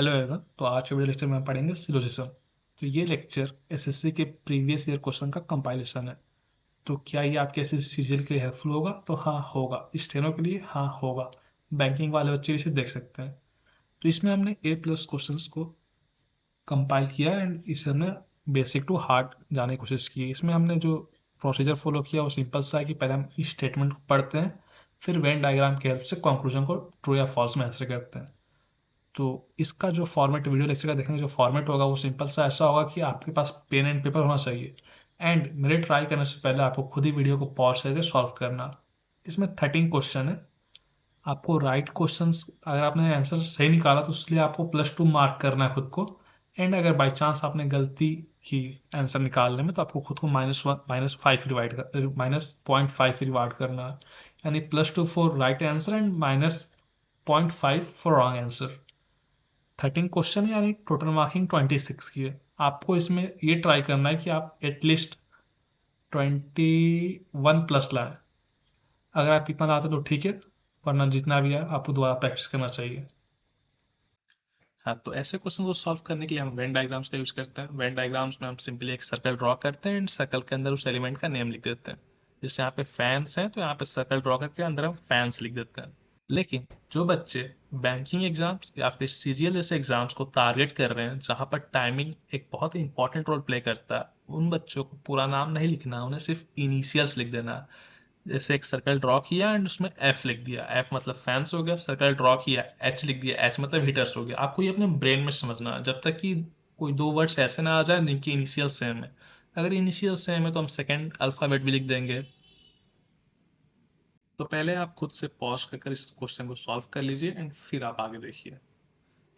Hello everyone. तो आज के वीडियो लेक्चर में हम पढ़ेंगे सिलोजिज्म। तो ये लेक्चर एसएससी के प्रीवियस ईयर क्वेश्चन का कंपाइलेशन है। तो क्या ये आपके एसएससी सीजीएल के लिए हेल्पफुल होगा? तो हाँ होगा। स्टेनो के लिए हाँ होगा। बैंकिंग वाले बच्चे भी इसे देख सकते हैं। तो इसमें हमने ए प्लस क्वेश्चन को कंपाइल किया एंड इसे हमने बेसिक टू हार्ड जाने की कोशिश की। इसमें हमने जो प्रोसीजर फॉलो किया वो सिंपल सा है कि पहले हम इस स्टेटमेंट को पढ़ते हैं, फिर वेन डायग्राम की हेल्प से कंक्लूजन को ट्रू या फॉल्स में आंसर करते हैं। तो इसका जो फॉर्मेट वीडियो लेक्चर का देखने का जो फॉर्मेट होगा वो सिंपल सा ऐसा होगा कि आपके पास पेन एंड पेपर होना चाहिए एंड मेरे ट्राई करने से पहले आपको खुद ही वीडियो को पॉज करके सॉल्व करना। इसमें 13 क्वेश्चन है। आपको राइट क्वेश्चंस अगर आपने आंसर सही निकाला तो इसलिए आपको +2 मार्क करना है खुद को। एंड अगर बाई चांस आपने गलती की आंसर निकालने में तो आपको खुद को -0.5 रिवार्ड करना है। यानी +2 for right answer and -0.5 for wrong answer. 13 question यानी टोटल मार्किंग 26 की है। आपको इसमें ये ट्राई करना है कि आप एटलीस्ट 21 प्लस लाएं। अगर आप इतना लाते तो ठीक है, वरना जितना भी है आपको दोबारा प्रैक्टिस करना चाहिए। हाँ, तो ऐसे क्वेश्चन को सॉल्व करने के लिए हम वेन डायग्राम्स का यूज करते हैं। वेन डायग्राम्स में हम सिंपली एक सर्कल ड्रॉ करते हैं एंड सर्कल के अंदर उस एलिमेंट का नेम लिख देते हैं। जैसे यहाँ पे फैंस हैं तो यहाँ पे सर्कल ड्रॉ करके अंदर हम फैंस लिख देते हैं। लेकिन जो बच्चे बैंकिंग एग्जाम्स या फिर सीजीएल जैसे एग्जाम्स को टारगेट कर रहे हैं जहां पर टाइमिंग एक बहुत ही इंपॉर्टेंट रोल प्ले करता है, उन बच्चों को पूरा नाम नहीं लिखना, उन्हें सिर्फ इनिशियल्स लिख देना है। जैसे एक सर्कल ड्रॉ किया एंड उसमें एफ लिख दिया, एफ मतलब फैंस हो गया। सर्कल ड्रॉ किया, एच लिख दिया, एच मतलब हीटर्स हो गया। आपको ये अपने ब्रेन में समझना है जब तक कि कोई दो वर्ड्स ऐसे ना आ जाए जिनकी इनिशियल सेम है। अगर इनिशियल सेम है तो हम सेकेंड अल्फाबेट भी लिख देंगे। तो पहले आप खुद से पॉज कर इस क्वेश्चन को सॉल्व कर लीजिए एंड फिर आप आगे देखिए।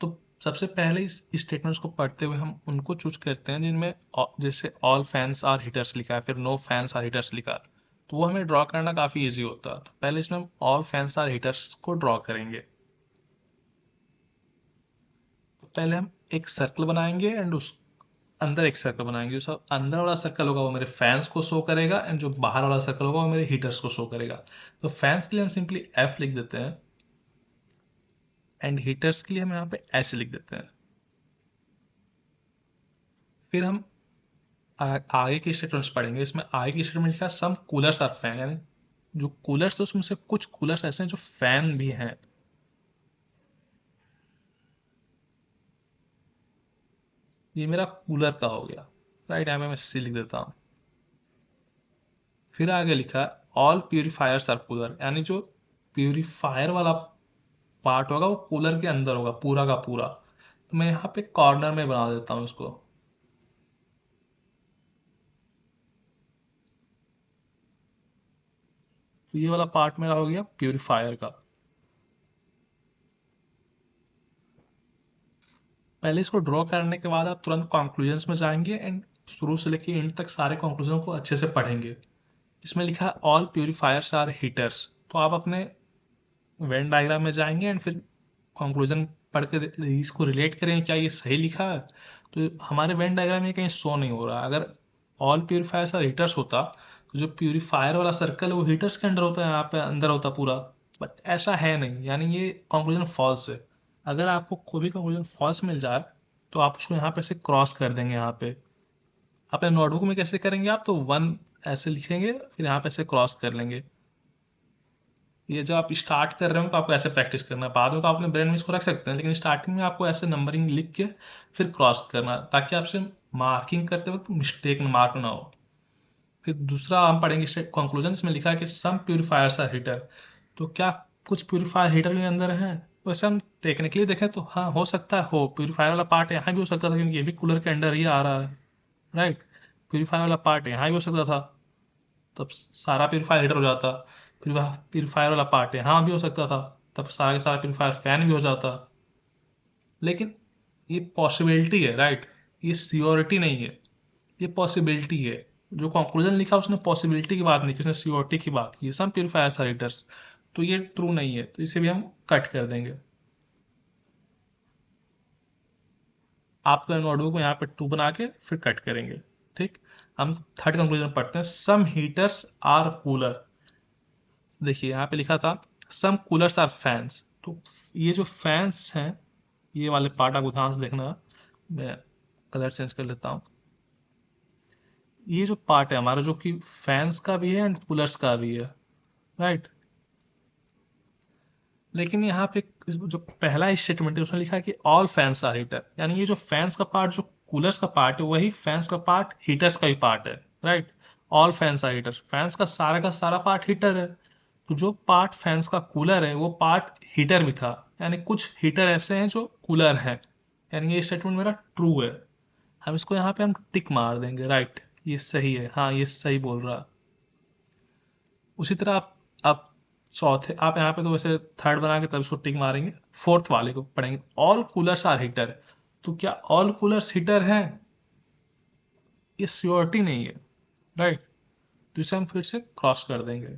तो सबसे पहले इस स्टेटमेंट्स को पढ़ते हुए हम उनको चूज करते हैं जिनमें जैसे ऑल फैंस आर हीटर्स लिखा है, फिर नो फैंस आर हीटर्स लिखा है, तो वो हमें ड्रॉ करना काफी इजी होता है। तो पहले इसमें हम ऑल फैंस आर हीटर्स को ड्रॉ करेंगे। तो पहले हम एक सर्कल बनाएंगे एंड उस अंदर एक सर्कल बनाएंगे। जो अंदर वाला सर्कल होगा वो मेरे फैंस को शो करेगा एंड जो बाहर वाला सर्कल होगा वो मेरे हीटर्स को शो करेगा। तो फैंस के लिए हम सिंपली एफ लिख देते हैं एंड हीटर्स के लिए हम यहाँ पे एच लिख देते हैं। फिर हम आगे की स्टेटमेंट्स पढ़ेंगे। इसमें आगे की स्टेटमेंट लिखा है सम कूलर्स आर फैन, यानी जो कूलर्स है उसमें से कुछ कूलर्स ऐसे हैं जो फैन भी हैं। ये मेरा कूलर का हो गया। राइट, यहाँ पे मैं सी लिख देता हूँ। फिर आगे लिखा है ऑल प्यूरिफायर्स आर कूलर, यानी जो प्यूरिफायर वाला पार्ट होगा वो कूलर के अंदर होगा पूरा का पूरा। तो मैं यहाँ पे कॉर्नर में बना देता हूँ उसको। तो ये वाला पार्ट मेरा हो गया प्यूरिफायर का। पहले इसको ड्रॉ करने के बाद आप तुरंत कंक्लूजन्स में जाएंगे एंड शुरू से लेकर एंड तक सारे कंक्लूजन को अच्छे से पढ़ेंगे। इसमें लिखा है ऑल प्यूरिफायर्स आर हीटर्स, तो आप अपने वेन डायग्राम में जाएंगे एंड फिर कंक्लूजन पढ़ के इसको रिलेट करेंगे क्या ये सही लिखा है। तो हमारे वेन डायग्राम में कहीं शो नहीं हो रहा। अगर ऑल प्यूरिफायर्स आर हीटर्स होता तो जो प्यूरिफायर वाला सर्कल है वो हीटर्स के अंडर होता है, यहाँ पे अंदर होता पूरा। बट ऐसा है नहीं, यानी ये कंक्लूजन फॉल्स है। अगर आपको कोई भी कंक्लूजन फॉल्स मिल जाए तो आप उसको यहाँ पे से क्रॉस कर देंगे। यहाँ पे अपने नोटबुक में कैसे करेंगे आप, तो 1 ऐसे लिखेंगे फिर यहाँ पे से क्रॉस कर लेंगे। ये जब आप स्टार्ट कर रहे हो तो आपको ऐसे प्रैक्टिस करना है। बाद में तो आप अपने ब्रेन में इसको रख सकते हैं, लेकिन स्टार्टिंग में आपको ऐसे नंबरिंग लिख के फिर क्रॉस करना है, ताकि आपसे मार्किंग करते वक्त मिस्टेक मार्क ना हो। फिर दूसरा हम पढ़ेंगे कंक्लूजन। इसमें लिखा है कि सम प्यूरिफायर्स आर हीटर, तो क्या कुछ प्यूरिफायर हीटर के अंदर है? वैसे हम टेक्निकली देखें तो हाँ हो सकता है, हो प्यूरिफायर वाला पार्ट यहाँ भी हो सकता था क्योंकि ये भी कूलर के अंडर ही आ रहा है। राइट, प्यूरिफायर वाला पार्ट यहाँ भी हो सकता था, तब सारा प्यूरीफायर हीटर हो जाता। फिर वह प्यूरीफायर वाला पार्ट यहाँ भी हो सकता था, तब सारा का सारा प्यूरीफायर फैन भी हो जाता। लेकिन ये पॉसिबिलिटी है, राइट, ये सियोरिटी नहीं है, ये पॉसिबिलिटी है। जो कंक्लूजन लिखा उसने पॉसिबिलिटी की बात नहीं की, उसने सियोरिटी की बात की। सम प्यूरीफायर्स आर हीटर्स, तो ये ट्रू नहीं है, तो इसे भी हम कट कर देंगे। आपका नोटबुक में यहाँ पे 2 बना के फिर कट करेंगे। ठीक, हम थर्ड कंक्लूजन पढ़ते हैं। सम हीटर्स आर कूलर। देखिए यहाँ पे लिखा था सम कूलर्स आर फैंस, तो ये जो फैंस हैं ये वाले पार्ट आपको ध्यान से देखना। मैं कलर चेंज कर लेता हूँ। ये जो पार्ट है हमारा, जो कि फैंस का भी है एंड कूलर्स का भी है, राइट। लेकिन यहाँ पे जो पहला स्टेटमेंट है उसने लिखा है कि ऑल फैंस आर हीटर, यानी ये जो फैंस का पार्ट, जो कूलर्स का पार्ट है, वही फैंस का पार्ट हीटर्स का भी पार्ट है, right. All fans are heater, fans का सारा पार्ट हीटर है। तो जो पार्ट फैंस का कूलर है वो पार्ट हीटर भी था, यानी कुछ हीटर ऐसे हैं जो कूलर हैं, यानी ये स्टेटमेंट मेरा ट्रू है। हम इसको यहाँ पे हम टिक मार देंगे, राइट, ये सही है, हाँ ये सही बोल रहा है। उसी तरह आप चौथे, आप यहाँ पे तो वैसे थर्ड बना के तब इसको टिक मारेंगे, फोर्थ वाले को पढ़ेंगे, ऑल कूलर्स आर हीटर। तो क्या ऑल कूलर्स हीटर हैं? ये श्योरिटी नहीं है, राइट। तो इसे हम फिर से क्रॉस कर देंगे।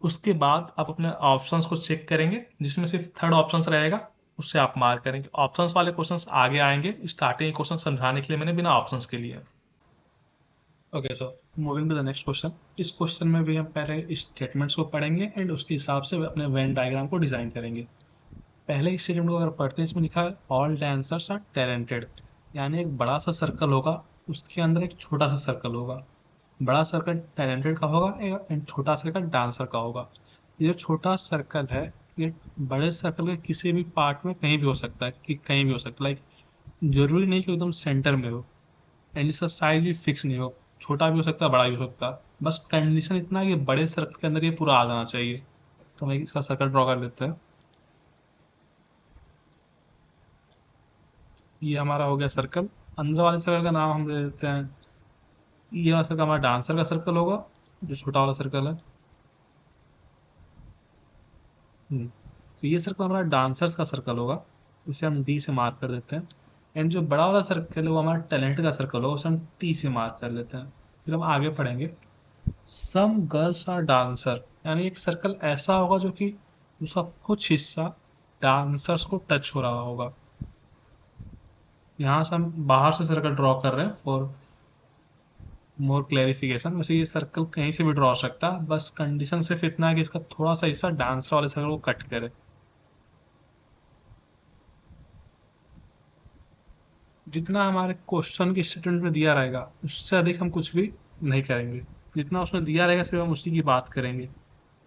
उसके बाद आप अपने ऑप्शंस को चेक करेंगे, जिसमें सिर्फ थर्ड ऑप्शन रहेगा उससे आप मार्क करेंगे। ऑप्शंस वाले क्वेश्चंस आगे आएंगे, स्टार्टिंग क्वेश्चन समझाने के लिए मैंने बिना ऑप्शंस के लिए। Okay, so moving to the next question. इस क्वेश्चन में भी हम पहले स्टेटमेंट्स को पढ़ेंगे एंड उसके हिसाब से अपने वेन डायग्राम को डिजाइन करेंगे। पहले स्टेटमेंट को अगर पढ़ते हैं, इसमें लिखा है ऑल डांसर्स आर टैलेंटेड, यानी एक बड़ा सा सर्कल होगा, उसके अंदर एक छोटा सा सर्कल होगा। बड़ा सर्कल टैलेंटेड का होगा एंड छोटा सर्कल डांसर का होगा। ये जो छोटा सर्कल है, ये बड़े सर्कल के किसी भी पार्ट में कहीं भी हो सकता है, कि कहीं भी हो सकता है, लाइक जरूरी नहीं कि एकदम सेंटर में हो। एंड इसका साइज भी फिक्स नहीं हो, छोटा भी हो सकता है, बड़ा भी हो सकता है। बस कंडीशन इतना है कि बड़े सर्कल के अंदर ये पूरा आ जाना चाहिए। तो हम इसका सर्कल ड्रॉ कर लेते हैं। ये हमारा हो गया सर्कल। अंदर वाले सर्कल का नाम हम दे देते हैं, ये वाला सर्कल हमारा डांसर का सर्कल होगा, जो छोटा वाला सर्कल है। तो ये सर्कल हमारा डांसर्स का सर्कल होगा, इसे हम डी से मार्क कर देते हैं। एंड जो बड़ा वाला सर्कल है वो हमारा टैलेंट का सर्कल होगा, उसे हम टी से मार्क कर लेते हैं। फिर हम आगे पढ़ेंगे। सम गर्ल्स आर डांसर, यानी एक सर्कल ऐसा होगा जो कि उसका कुछ हिस्सा डांसर्स को टच हो रहा होगा। यहाँ से हम बाहर से सर्कल ड्रॉ कर रहे हैं फॉर मोर क्लैरिफिकेशन। वैसे ये सर्कल कहीं से भी ड्रॉ हो सकता है, बस कंडीशन सिर्फ इतना है कि इसका थोड़ा सा हिस्सा डांसर वाले सर्कल को कट करे। जितना हमारे क्वेश्चन के स्टेटमेंट में दिया रहेगा उससे अधिक हम कुछ भी नहीं करेंगे। जितना उसमें दिया रहेगा सिर्फ हम उसी की बात करेंगे।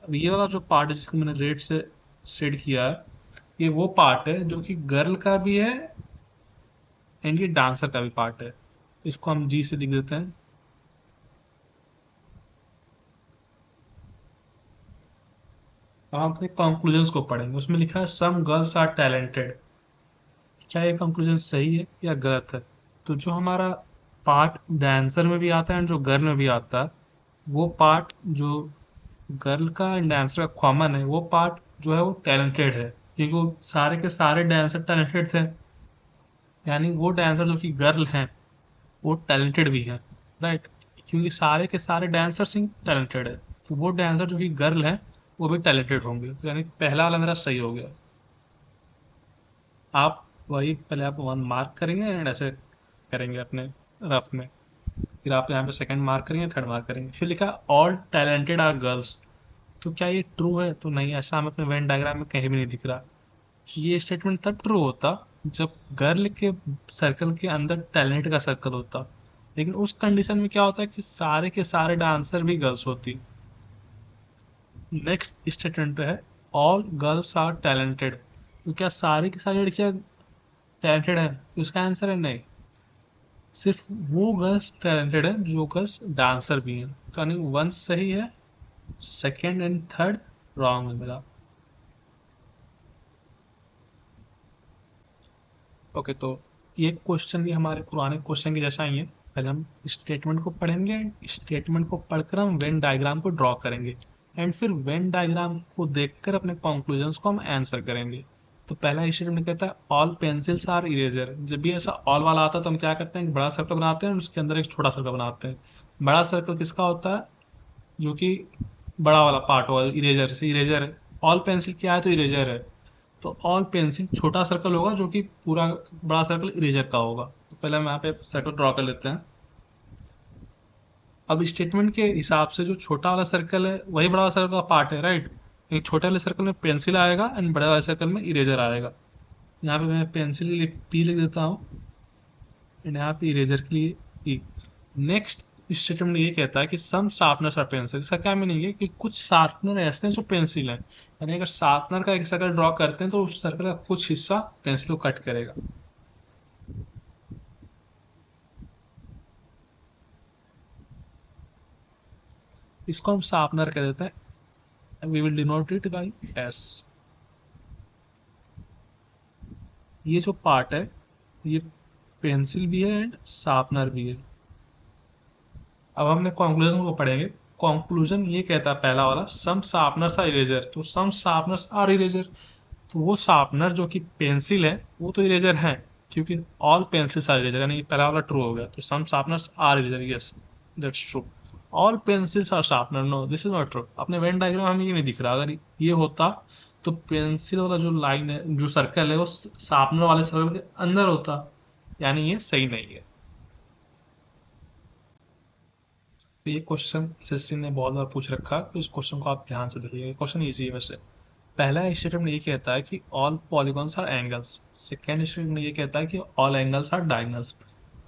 अब ये वाला जो पार्ट है जिसको मैंने रेड से शेड किया है, ये वो पार्ट है जो कि गर्ल का भी है एंड ये डांसर का भी पार्ट है। इसको हम जी से लिख देते हैं। अब हम अपने कंक्लूजन्स को पढ़ेंगे। उसमें लिखा है सम गर्ल्स आर टैलेंटेड। क्या ये कंक्लूजन सही है या गलत है? तो जो हमारा पार्ट डांसर में भी आता है एंड जो गर्ल में भी आता है, वो पार्ट जो गर्ल का एंड डांसर का कॉमन है, वो पार्ट जो है वो टैलेंटेड है, क्योंकि वो सारे के सारे डांसर टैलेंटेड थे। यानी वो डांसर जो कि गर्ल हैं वो टैलेंटेड भी हैं, राइट। क्योंकि सारे के सारे डांसर्स ही टैलेंटेड है, तो वो डांसर जो कि गर्ल हैं वो भी टैलेंटेड होंगे। तो यानी पहला वाला मेरा सही हो गया। आप वही पहले आप 1 मार्क करेंगे एंड ऐसे करेंगे अपने रफ में। फिर आप यहाँ पे सेकंड मार्क करेंगे, थर्ड मार्क करेंगे। फिर लिखा ऑल टैलेंटेड आर गर्ल्स। तो क्या ये ट्रू है? तो नहीं, ऐसा हमें अपने वेन डायग्राम में कहीं भी नहीं दिख रहा। ये स्टेटमेंट तब ट्रू होता जब गर्ल के सर्कल के अंदर टैलेंट का सर्कल होता। लेकिन उस कंडीशन में क्या होता है कि सारे के सारे डांसर भी गर्ल्स होती। नेक्स्ट स्टेटमेंट है ऑल गर्ल्स आर टैलेंटेड। तो क्या सारी की सारी लड़कियां टैलेंटेड है? उसका आंसर है नहीं। सिर्फ वो गर्ल्स टैलेंटेड है जो गर्ल्स डांसर भी हैं। तो यानी 1 सही है, सेकेंड एंड थर्ड रॉन्ग है मेरा। ओके, तो ये क्वेश्चन भी हमारे पुराने क्वेश्चन के जैसा ही है। पहले हम स्टेटमेंट को पढ़ेंगे, स्टेटमेंट को पढ़कर हम वेन डायग्राम को ड्रॉ करेंगे एंड फिर वेन डायग्राम को देखकर अपने कंक्लूजन्स को हम आंसर करेंगे। तो पहला स्टेटमेंट कहता है ऑल पेंसिल्स आर इरेजर। जब भी ऐसा ऑल वाला आता है तो हम क्या करते हैं, एक बड़ा सर्कल बनाते हैं और उसके अंदर एक छोटा सर्कल बनाते हैं। बड़ा सर्कल किसका होता है? जो कि बड़ा वाला पार्ट होगा, इरेजर से इरेजर है। ऑल पेंसिल क्या है? तो इरेजर है। तो ऑल पेंसिल छोटा सर्कल होगा जो कि पूरा बड़ा सर्कल इरेजर का होगा। तो पहले हम यहाँ पे सर्कल ड्रॉ कर लेते हैं। अब स्टेटमेंट के हिसाब से जो छोटा वाला सर्कल है वही बड़ा वाला सर्कल का पार्ट है, राइट। एक छोटे वाले सर्कल में पेंसिल आएगा एंड बड़े वाले सर्कल में इरेजर आएगा। यहाँ पे मैं पेंसिल के लिए पी लिख देता हूँ एंड यहाँ पे इरेजर के लिए ई। नेक्स्ट स्टेटमेंट ये कहता है कि सम शार्पनर्स आर पेंसिल। इसका क्या मीनिंग है कि कुछ शार्पनर ऐसे हैं जो पेंसिल है, यानी अगर शार्पनर का एक सर्कल ड्रॉ करते हैं तो उस सर्कल का कुछ हिस्सा पेंसिल को कट करेगा। इसको हम शार्पनर कह देते हैं। We will denote it by S. ये जो पार्ट है ये पेंसिल भी है एंड शार्पनर भी है। अब हमने कंक्लूजन को पढ़ेंगे। कंक्लूजन ये कहता है पहला वाला, सम शार्पनर्स आर इरेजर। तो सम शार्पनर्स आर इरेजर, तो वो शार्पनर जो कि पेंसिल है वो तो इरेजर है, क्योंकि ऑल पेंसिल्स आर इरेजर, यानी पहला वाला ट्रू हो गया। तो some sharpeners are eraser, yes that's true. All pencils are sharpener, no this is not true. अपने वेन डायग्राम हमें ये नहीं दिख रहा। अगर ये होता तो पेंसिल वाला जो लाइन है, जो सर्कल है, वो शार्पनर वाले सर्कल के अंदर होता, यानी ये सही नहीं है। तो ये क्वेश्चन एसएससी ने बहुत बार पूछ रखा है, तो इस क्वेश्चन को आप ध्यान से देखिए। क्वेश्चन इजी है वैसे। पहला स्टेटमेंट ये कहता है कि all polygons are angles. Second statement ये कहता है कि ऑल एंगल्स आर डायगोनल्स।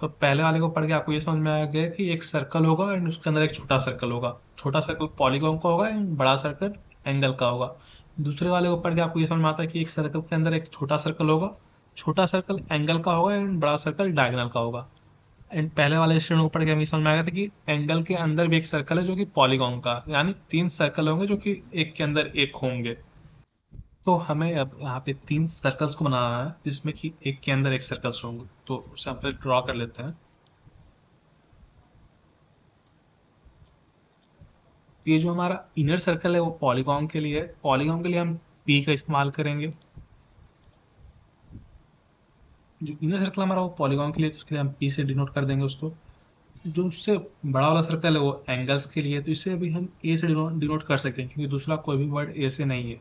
तो पहले वाले को पढ़ के आपको ये समझ में आ गया कि एक सर्कल होगा एंड उसके अंदर एक छोटा सर्कल होगा। छोटा सर्कल पॉलीगॉन का होगा एंड बड़ा सर्कल एंगल का होगा। दूसरे वाले को पढ़ के आपको ये समझ में आता है कि एक सर्कल के अंदर एक छोटा सर्कल होगा, छोटा सर्कल एंगल का होगा एंड बड़ा सर्कल डायगोनल का होगा। एंड पहले वाले स्टेटमेंट को पढ़ के हमें समझ में आ गया था कि एंगल के अंदर भी एक सर्कल है जो कि पॉलीगॉन का, यानी 3 सर्कल होंगे जो कि एक के अंदर एक होंगे। तो हमें अब यहाँ पे 3 सर्कल्स को बनाना है जिसमें कि एक के अंदर एक सर्कल्स होंगे। तो उसे हम पहले ड्रॉ कर लेते हैं। ये जो हमारा इनर सर्कल है वो पॉलीगॉन के लिए है। पॉलीगॉन के लिए हम पी का इस्तेमाल करेंगे। जो इनर सर्कल हमारा वो पॉलीगॉन के लिए, तो उसके लिए हम पी से डिनोट कर देंगे उसको। जो उससे बड़ा वाला सर्कल है वो एंगल्स के लिए, तो इसे भी हम ए से डिनोट कर सकते हैं, क्योंकि दूसरा कोई भी वर्ड ए से नहीं है।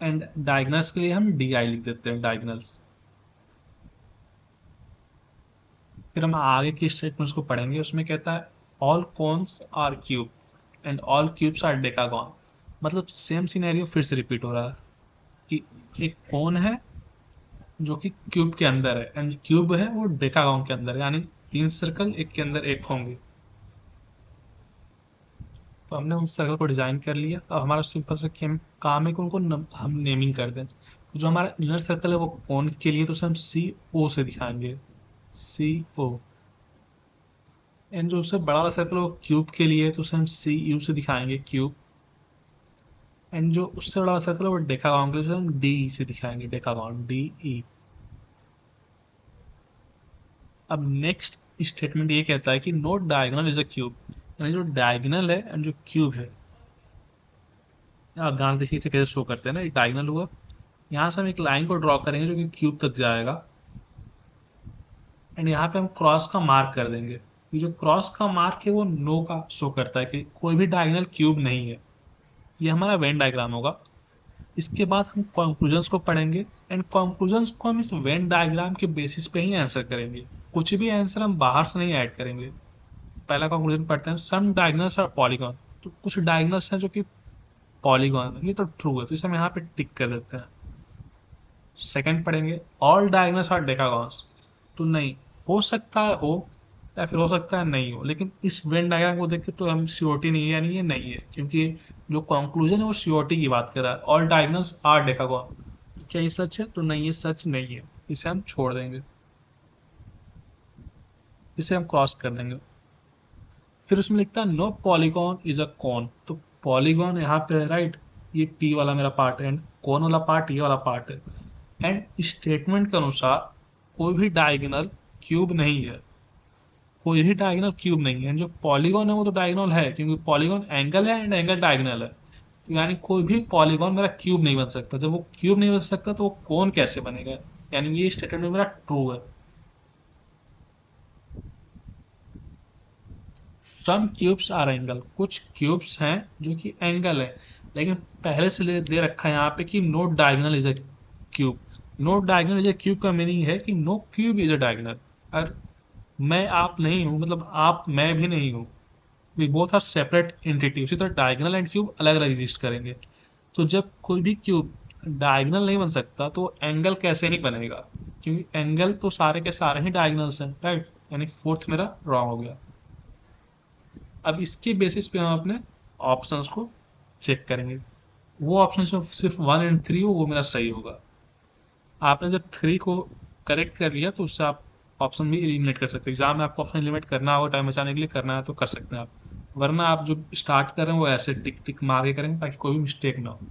एंड डायगनल्स के लिए हम डी आई लिख देते हैं, डायगनल्स। फिर हम आगे की स्टेटमेंट्स को पढ़ेंगे। उसमें कहता है all cones are cube and all cubes are decagon. मतलब सेम सिनेरियो फिर से रिपीट हो रहा है कि एक कोन है जो कि क्यूब के अंदर है एंड क्यूब है वो डेकागॉन के अंदर है, यानी 3 सर्कल एक के अंदर एक होंगे। तो हमने उस सर्कल को डिजाइन कर लिया। अब हमारा सिंपल से काम है कि उनको हम नेमिंग कर दें। तो जो हमारा इनर सर्कल है वो कोन के लिए, तो उसे हम सी ओ से दिखाएंगे, सी ओ। एंड जो उससे बड़ा वाला सर्कल है वो क्यूब के लिए, तो उसे हम सी यू से दिखाएंगे, क्यूब। एंड जो उससे बड़ा वाला सर्कल है वो डेकागॉन के लिए, उसे हम डी से दिखाएंगे, डेकागॉन, डी ई। अब नेक्स्ट स्टेटमेंट ये कहता है कि no diagonal is a cube, यानी जो डायगोनल है एंड जो क्यूब है, आप ध्यान से देखिए इसे कैसे शो करते हैं ना। ये डायगोनल हुआ, यहाँ से हम एक लाइन को ड्रॉ करेंगे जो कि क्यूब तक जाएगा एंड यहाँ पे हम क्रॉस का मार्क कर देंगे। ये जो क्रॉस का मार्क है वो नो का शो करता है कि कोई भी डायगोनल क्यूब नहीं है। ये हमारा वेन डायग्राम होगा। इसके बाद हम कंक्लूजन्स को पढ़ेंगे एंड कंक्लूजन्स को हम इस वेन डायग्राम के बेसिस पे ही आंसर करेंगे। कुछ भी आंसर हम बाहर से नहीं ऐड करेंगे। पहला कंक्लूजन पढ़ते हैं, सम डायगोनल्स आर पॉलीगॉन। तो कुछ डायगोनल्स हैं जो कि पॉलीगॉन है, ये तो ट्रू है, तो इसे हम यहाँ पे टिक कर देते हैं। सेकंड पढ़ेंगे, ऑल डायगोनल्स आर डेकागॉन्स। तो नहीं, हो सकता है हो या फिर हो सकता है नहीं हो, लेकिन इस वेन डायग्राम को देख के तो हम श्योरिटी नहीं है, यानी ये नहीं है, क्योंकि जो कंक्लूजन है वो श्योरिटी की बात कर रहा है। ऑल डायगोनल्स आर डेकागॉन, तो क्या ये सच है? तो नहीं, ये सच नहीं है, इसे हम छोड़ देंगे, इसे हम क्रॉस कर देंगे। फिर उसमें लिखता है no polygon is a cone. तो पॉलीगॉन यहाँ पे है, राइट, ये पी वाला मेरा पार्ट है एंड कॉन वाला पार्ट ये वाला पार्ट है। एंड स्टेटमेंट के अनुसार कोई भी डायगोनल क्यूब नहीं है, कोई भी डायगोनल क्यूब नहीं है। जो पॉलीगॉन है वो तो डायगोनल है, क्योंकि पॉलीगॉन एंगल है एंड एंगल डायगोनल है। तो यानी कोई भी पॉलीगॉन मेरा क्यूब नहीं बन सकता। जब वो क्यूब नहीं बन सकता तो वो कोन कैसे बनेगा? यानी ये स्टेटमेंट मेरा ट्रू है। सम क्यूब्स आर एंगल, कुछ क्यूब्स हैं जो कि एंगल है, लेकिन पहले से दे रखा है यहाँ पे कि no diagonal is a cube. No diagonal is a cube का मीनिंग है कि no cube is a diagonal. और मैं आप नहीं हूं, मतलब आप मैं भी नहीं हूं, we both are separate entity. उसी तरह डायगोनल एंड क्यूब अलग अलग एग्जिस्ट करेंगे। तो जब कोई भी क्यूब डायगोनल नहीं बन सकता तो एंगल कैसे नहीं बनेगा, क्योंकि एंगल तो सारे के सारे ही डायगोनल्स हैं, राइट। यानी फोर्थ मेरा रॉन्ग हो गया। अब इसके बेसिस पे हम अपने ऑप्शंस को चेक करेंगे। वो ऑप्शन जो सिर्फ 1 एंड 3 हो वो मेरा सही होगा। आपने जब 3 को करेक्ट कर लिया तो उससे आप ऑप्शन भी एलिमिनेट कर सकते हैं। एग्जाम में आपको ऑप्शन एलिमिनेट करना होगा, टाइम बचाने के लिए करना है तो कर सकते हैं आप, वरना आप जो स्टार्ट कर रहे हैं वो ऐसे टिक टिक मार के करेंगे ताकि कोई भी मिस्टेक ना हो।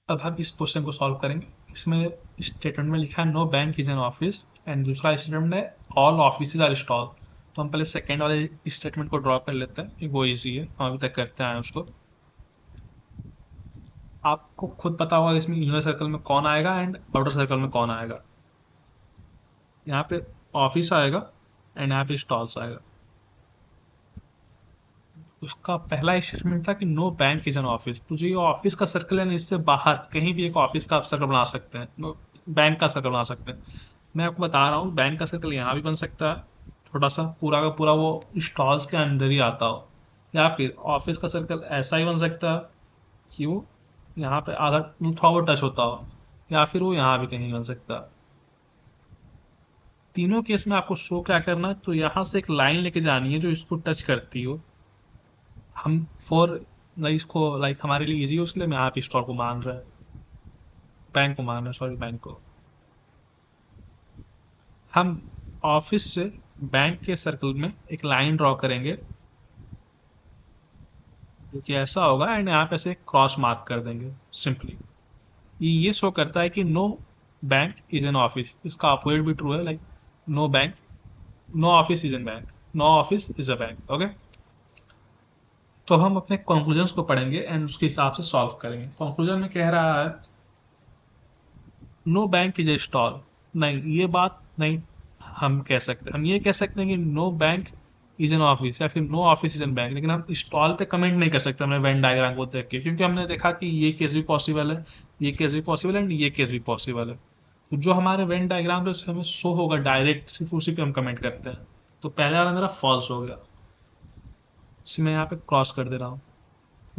अब हम इस क्वेश्चन को सॉल्व करेंगे। इसमें स्टेटमेंट में लिखा है no bank is an office, and दूसरा स्टेटमेंट है ऑल ऑफिस आर स्टॉल। तो हम पहले सेकेंड वाले स्टेटमेंट को ड्रॉ कर लेते हैं, वो इजी है, हम अभी तक करते आए हैं उसको। आपको खुद पता होगा इसमें इनर सर्कल में कौन आएगा एंड आउटर सर्कल में कौन आएगा। यहाँ पे ऑफिस आएगा एंड यहाँ पे स्टॉल्स आएगा। उसका पहला स्टेटमेंट था कि no bank is an office, तो जो ये ऑफिस का सर्कल है ना, इससे बाहर कहीं भी एक ऑफिस का आप सर्कल बना सकते हैं, बैंक का सर्कल बना सकते हैं। मैं आपको बता रहा हूँ बैंक का सर्कल यहाँ भी बन सकता है, छोटा सा पूरा का पूरा वो स्टॉल्स के अंदर ही आता हो, या फिर ऑफिस का सर्कल ऐसा ही बन सकता है कि वो यहाँ पे आधा थोड़ा वो टच होता हो, या फिर वो यहाँ भी कहीं बन सकता है। तीनों केस में आपको शो क्या करना है, तो यहाँ से एक लाइन लेके जानी है जो इसको टच करती हो। हम फॉर इसको लाइक हमारे लिए इजी हो इसलिए मैं आप स्टॉल को मान रहे हैं, बैंक को मान रहे हैं, सॉरी बैंक को। हम ऑफिस से बैंक के सर्कल में एक लाइन ड्रॉ करेंगे जो कि ऐसा होगा, एंड यहाँ पे से एक क्रॉस मार्क कर देंगे सिंपली। ये शो करता है कि no bank is an office. इसका अपोजिट भी ट्रू है, like no bank, no office is an bank, no office is a bank. Okay, तो हम अपने कंक्लूजन्स को पढ़ेंगे एंड उसके हिसाब से सॉल्व करेंगे। कंक्लूजन में कह रहा है no bank is a stall. नहीं, ये बात नहीं हम कह सकते। हम ये कह सकते हैं कि no bank is an office या फिर no office is an bank, लेकिन हम स्टॉल पे कमेंट नहीं कर सकते हमने वेन डायग्राम को देख के, क्योंकि हमने देखा कि ये केस भी पॉसिबल है, ये केस भी पॉसिबल है एंड ये केस भी पॉसिबल है। तो जो हमारे वेन डायग्राम पे हमें शो होगा डायरेक्ट, सिर्फ उसी पे हम कमेंट करते हैं। तो पहले वाला मेरा फॉल्स हो गया, इसे मैं यहाँ पे क्रॉस कर दे रहा हूँ।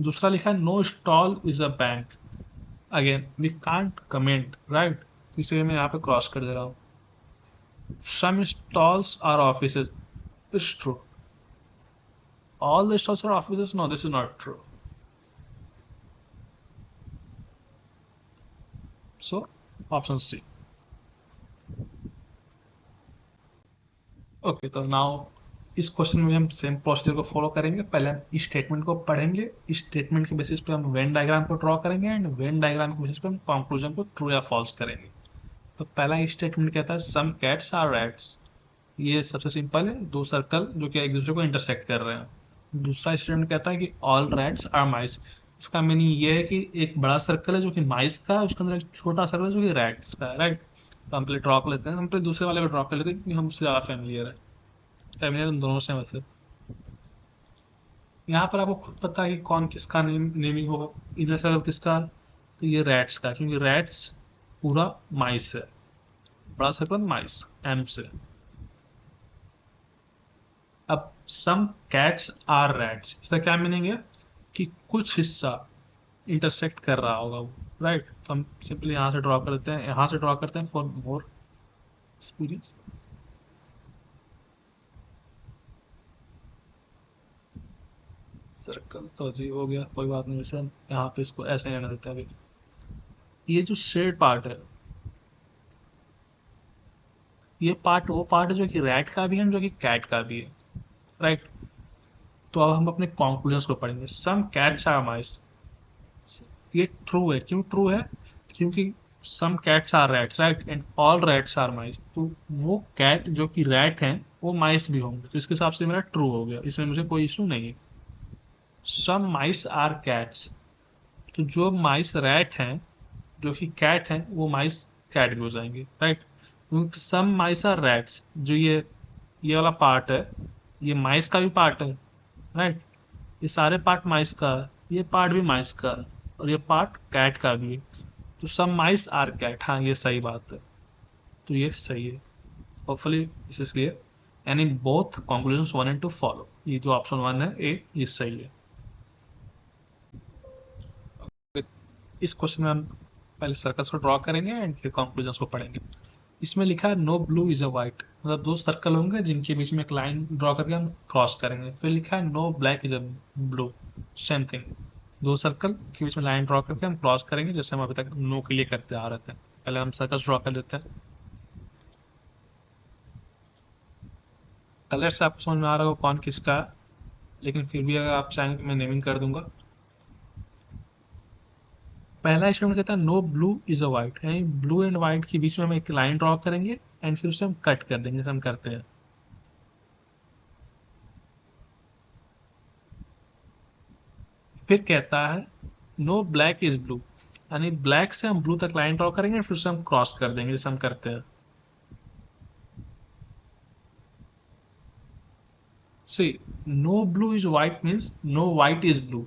दूसरा लिखा है no stall is a bank, again we can't comment, right. तो इसे मैं यहाँ पे क्रॉस कर दे रहा हूँ। Some stalls are offices, it's true. All the stalls are offices? No, this is not true. So, option C. Okay, तो नाउ इस क्वेश्चन में हम सेम प्रोसीजर को फॉलो करेंगे। पहले हम इस स्टेटमेंट को पढ़ेंगे, इस स्टेटमेंट के बेसिस पे हम वेन डायग्राम को ड्रॉ करेंगे एंड वेन डायग्राम के बेसिस पे हम कंक्लूजन को ट्रू या फॉल्स करेंगे। तो पहला स्टेटमेंट कहता है सम कैट्स आर रैट्स। ये सबसे सिंपल है, दो सर्कल जो कि एक दूसरे को इंटरसेक्ट कर रहे हैं। दूसरा स्टेटमेंट कहता है कि ऑल रैट्स आर माइस। इसका मीनिंग ये है कि एक बड़ा सर्कल है जो कि माइस का है, उसके अंदर एक छोटा सर्कल है जो कि रैट्स का है, राइट। तो हम पहले ड्रॉ कर लेते हैं, हम पहले दूसरे वाले को ड्रॉ कर लेते हैं क्योंकि हमसे ज़्यादा फैमिलियर है, फैमिलियर हम दोनों से हैं वैसे। यहाँ पर आपको खुद पता है कि कौन किसका नेमिंग होगा, इनर सर्कल किसका, तो ये रैट्स का, क्योंकि रैट्स पूरा माइस है, बड़ा सर्कल माइस एम से। अब सम कैट्स आर रैट्स, इसका क्या मीनिंग है कि कुछ हिस्सा इंटरसेक्ट कर रहा होगा वो, राइट। तो हम सिंपली यहाँ से ड्रॉ कर देते हैं, यहाँ से ड्रॉ करते हैं फॉर मोर एक्सपीरियंस। सर्कल तो अजीब हो गया, कोई बात नहीं, वैसे यहाँ पे इसको ऐसे रहने देते हैं अभी। ये जो शेड पार्ट है, ये पार्ट वो पार्ट है जो कि रैट का भी है जो कि कैट का भी है, राइट। तो अब हम अपने कॉन्क्लूजन्स को पढ़ेंगे। सम कैट्स आर माइस, ये ट्रू है। क्यों ट्रू है, क्योंकि some cats are rats, right, and all rats are mice. तो वो कैट जो कि रैट हैं वो माइस भी होंगे, तो इसके हिसाब से मेरा ट्रू हो गया, इसमें मुझे कोई इशू नहीं है। सम माइस आर कैट्स, तो जो माइस रैट हैं जो कि कैट हैं वो माइस कैट भी हो जाएंगे, राइट। क्योंकि सम माइस आर रैट्स, जो ये वाला पार्ट है ये माइस का भी पार्ट है, राइट। ये सारे पार्ट माइस का है, ये पार्ट भी माइस का है, और ये पार्ट कैट का भी है। तो सम माइस आर कैट, हाँ ये सही बात है, तो ये सही है। Hopefully this is clear. यानी बोथ कंक्लूजन्स 1 and 2 फॉलो। ये जो ऑप्शन 1 है ए, ये सही है। इस क्वेश्चन में हम पहले सर्कल्स को ड्रॉ करेंगे एंड फिर कंक्लूजन्स को पढ़ेंगे। इसमें लिखा है no blue is a white, मतलब दो सर्कल होंगे जिनके बीच में एक लाइन ड्रॉ करके हम क्रॉस करेंगे। फिर लिखा है no black is a blue, same thing, दो सर्कल के बीच में लाइन ड्रॉ करके हम क्रॉस करेंगे, जैसे हम अभी तक नो के लिए करते आ रहे थे। पहले हम सर्कल्स ड्रॉ कर लेते हैं। कलर से आपको समझ में आ रहा होगा कौन किसका है, लेकिन फिर भी अगर आप चाहेंगे तो मैं नेमिंग कर दूंगा। पहला स्टेटमेंट कहता है no blue is a white, यानी ब्लू एंड व्हाइट के बीच में हम एक लाइन ड्रॉ करेंगे एंड फिर उसे हम कट कर देंगे, जैसे हम करते हैं। फिर कहता है नो ब्लैक इज ब्लू, यानी ब्लैक से हम ब्लू तक लाइन ड्रॉ करेंगे फिर उसे हम क्रॉस कर देंगे, जैसे हम करते हैं। See, no blue is white means no white is blue.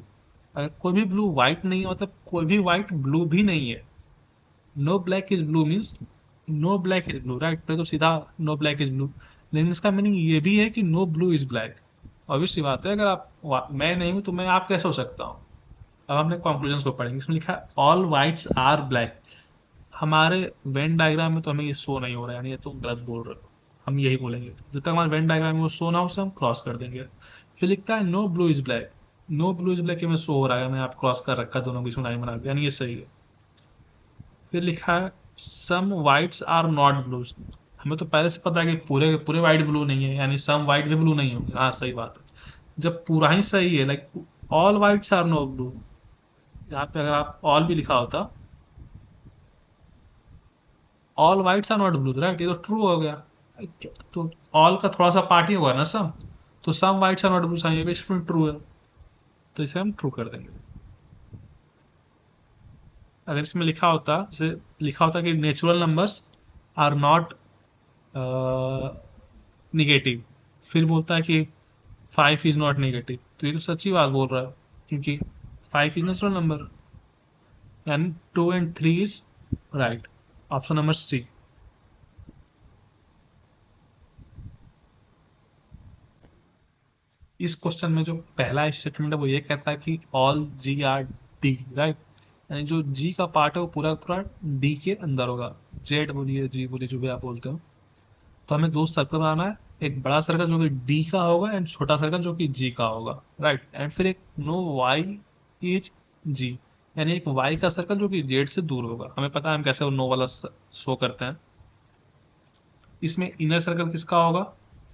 अगर कोई भी ब्लू व्हाइट नहीं है, मतलब कोई भी व्हाइट ब्लू भी नहीं है। No black is blue means no black is blue, right. तो सीधा नो ब्लैक इज ब्लू, लेकिन इसका मीनिंग ये भी है कि no blue is black. Obvious सी बात है, अगर मैं नहीं हूं तो मैं आप कैसे हो सकता हूँ। अब हमने कंक्लूजन को पढ़ेंगे। इसमें लिखा है ऑल वाइट्स आर ब्लैक। हमारे वेन डायग्राम में तो हमें ये शो नहीं हो रहा है, यानी ये तो गलत बोल रहे हो। हम यही बोलेंगे, जब तक हमारे वेन डायग्राम में वो शो ना हो उसे हम क्रॉस कर देंगे। फिर लिखता है no blue is black. No blue is black में शो हो रहा है, मैंने आप क्रॉस कर रखा है दोनों बीच में लाइन बना के, यानी ये सही है। फिर लिखा है सम वाइट्स आर नॉट ब्लू। हमें तो पहले से पता है कि पूरे पूरे वाइट ब्लू नहीं है, यानी सम वाइट भी ब्लू नहीं होंगे। हाँ सही बात है, जब पूरा ही सही है, like all whites are no blue, यहाँ पे अगर आप ऑल भी लिखा होता, all whites are not blue, right, ये तो ट्रू हो गया। तो ऑल का थोड़ा सा पार्ट ही होगा ना सम, तो सम वाइट्स आर नॉट ब्लू, ये भी इसमें ट्रू है, तो इसे हम ट्रू कर देंगे। अगर इसमें लिखा होता, जैसे लिखा होता कि natural numbers are not negative, फिर बोलता है कि 5 इज नॉट नेगेटिव, तो ये तो सच्ची बात बोल रहा है, क्योंकि 5 is natural number, and 2 and 3 is right. Option number C. इस क्वेश्चन में जो पहला स्टेटमेंट है वो ये कहता है कि ऑल जी आर डी, राइट, यानी जो जी का पार्ट है वो पूरा पूरा डी के अंदर होगा। जेड बोलिए, जी बोलिए, जो भी आप बोलते हो। तो हमें दो सर्कल बनाना है, एक बड़ा सर्कल जो कि डी का होगा एंड छोटा सर्कल जो कि जी का होगा, राइट। एंड फिर एक नो वाई इज जी, यानी एक वाई का सर्कल जो कि जेड से दूर होगा। हमें पता है हम कैसे वो नो वाला शो करते हैं। इसमें इनर सर्कल किसका होगा,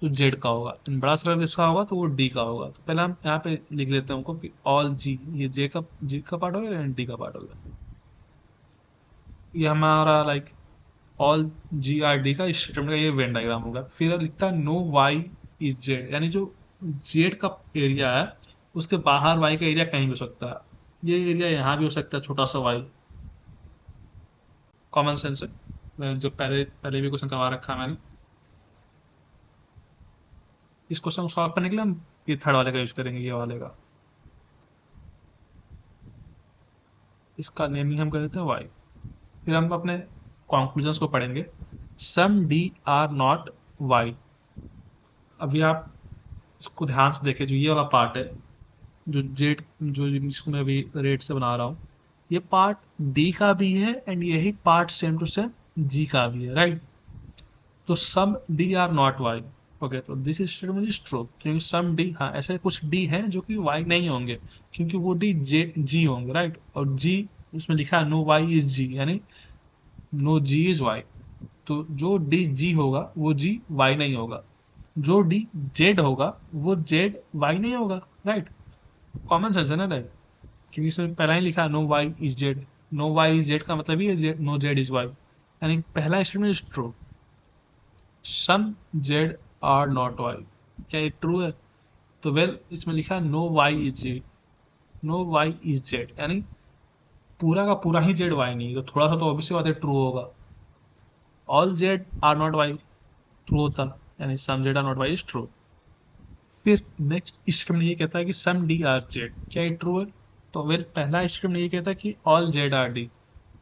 तो जेड का होगा। बड़ा सर्कल किसका होगा, तो वो डी का होगा। तो पहले हम यहाँ पे लिख लेते हैं उनको कि ऑल जी, ये जी का पार्ट हो गया एंड डी का पार्ट हो गया। ये हमारा लाइक ऑल जी आर डी का स्टेटमेंट का ये वेन डायग्राम होगा। फिर लिखता है नो वाई इज जेड, यानी जो जेड का एरिया है उसके बाहर वाई का एरिया कहीं भी हो सकता है। ये एरिया यहाँ भी हो सकता है, छोटा सा वाई। कॉमन सेंस है, जो पहले पहले भी क्वेश्चन करवा रखा है मैंने। इस क्वेश्चन को सॉल्व करने के लिए हम ये थर्ड वाले का यूज करेंगे, ये वाले का। इसका नेमिंग हम कर देते हैं वाई। फिर हम अपने कॉन्क्लूजन्स को पढ़ेंगे। सम डी आर नॉट वाई। अभी आप इसको ध्यान से देखें, जो ये वाला पार्ट है, जो जेड, जो जिसको मैं अभी रेड से बना रहा हूँ, ये पार्ट डी का भी है एंड यही part same to same G का भी है, राइट। तो some D are not Y. Okay, तो दिस स्टेटमेंट इज ट्रू, क्योंकि सम डी, हाँ ऐसे कुछ डी हैं जो कि वाई नहीं होंगे, क्योंकि वो डी जे जी होंगे, राइट। और जी उसमें लिखा है नो वाई इज जी, यानी नो जी इज वाई। तो जो डी जी होगा वो जी वाई नहीं होगा, जो डी जेड होगा वो जेड वाई नहीं होगा, राइट। कॉमन सेंस है ना, राइट, क्योंकि इसमें पहला ही लिखा no Y is Z. No Y is Z का मतलब ही है नो जेड इज वाई, यानी पहला statement is true. Some Z are not Y, क्या ये ट्रू है? तो वेल इसमें लिखा है no Y is Z, no Y is Z, यानी पूरा का पूरा ही जेड वाई नहीं, तो थोड़ा सा तो ऑब्वियसली बात है ट्रू होगा। All Z are not Y true होता, यानी some Z are not Y is true. फिर नेक्स्ट स्टेटमेंट ये कहता है कि सम डी आर जेड, क्या ये ट्रू है? तो वेल पहला स्टेटमेंट ये कहता है कि ऑल जेड आर डी,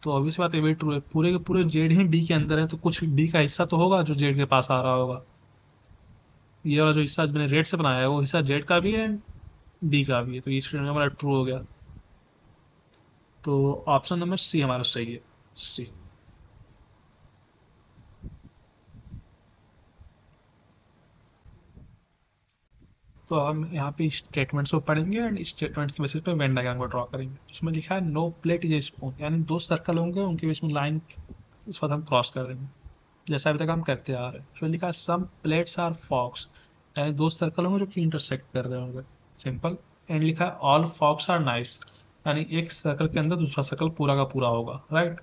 तो ऑब्वियस बात है वही ट्रू है, पूरे के पूरे जेड ही डी के अंदर है, तो कुछ डी का हिस्सा तो होगा जो जेड के पास आ रहा होगा। ये वाला जो हिस्सा मैंने रेड से बनाया है वो हिस्सा जेड का भी है एंड डी का भी है, तो ये स्टेटमेंट हमारा ट्रू हो गया। तो ऑप्शन नंबर सी हमारा सही है, सी। तो हम यहाँ पे स्टेटमेंट्स को पढ़ेंगे एंड स्टेटमेंट्स के बेसिस पे वेन डायग्राम को ड्रॉ करेंगे। उसमें लिखा है no plate is a spoon, यानी दो सर्कल होंगे उनके बीच में लाइन इस वक्त हम क्रॉस कर देंगे, जैसा अभी तक हम करते आ रहे हैं। फिर लिखा है सम प्लेट्स आर फॉक्स, यानी दो सर्कल होंगे जो कि इंटरसेक्ट कर रहे होंगे, सिंपल। एंड लिखा है ऑल फॉक्स आर नाइस, यानी एक सर्कल के अंदर दूसरा सर्कल पूरा का पूरा होगा, राइट।